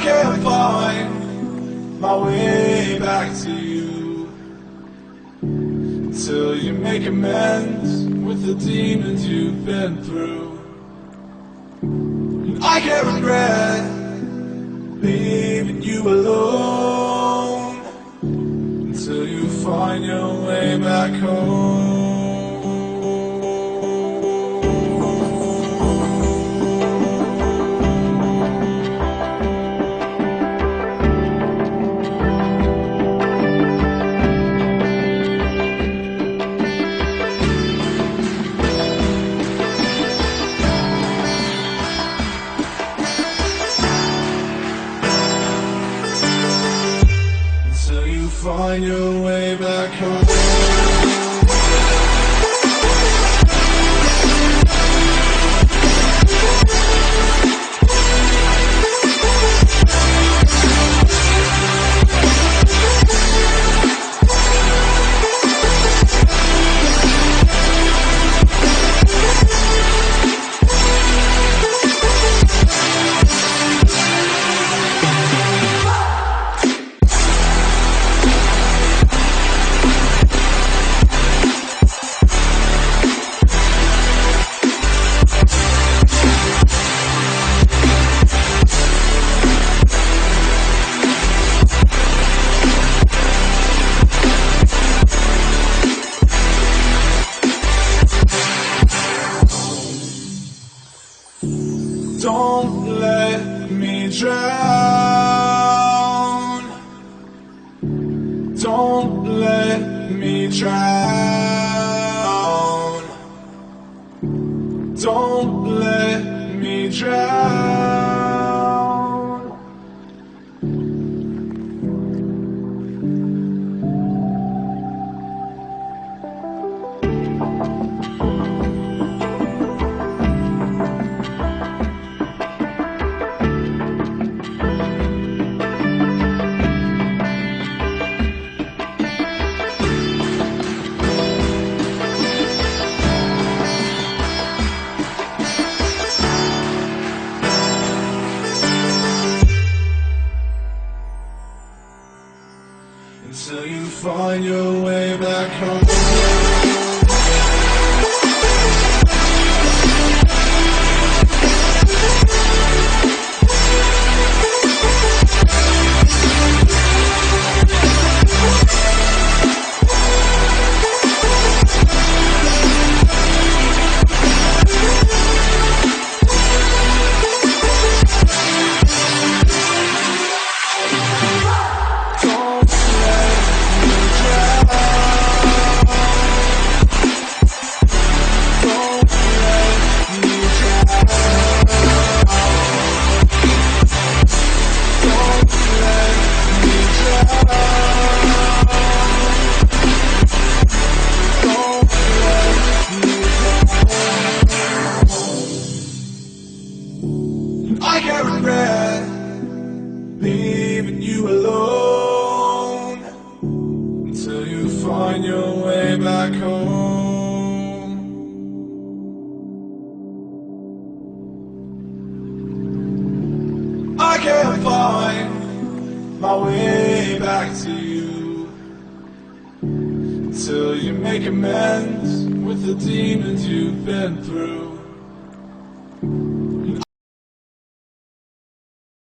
can't find my way back to you until you make amends with the demons you've been through. And I can't regret leaving you alone until you find your way back home. Find your way back home. Don't let me drown. Don't let me drown. Don't let me drown. Until you find your way back home. I can't regret leaving you alone until you find your way back home. I can't find my way back to you until you make amends with the demons you've been through.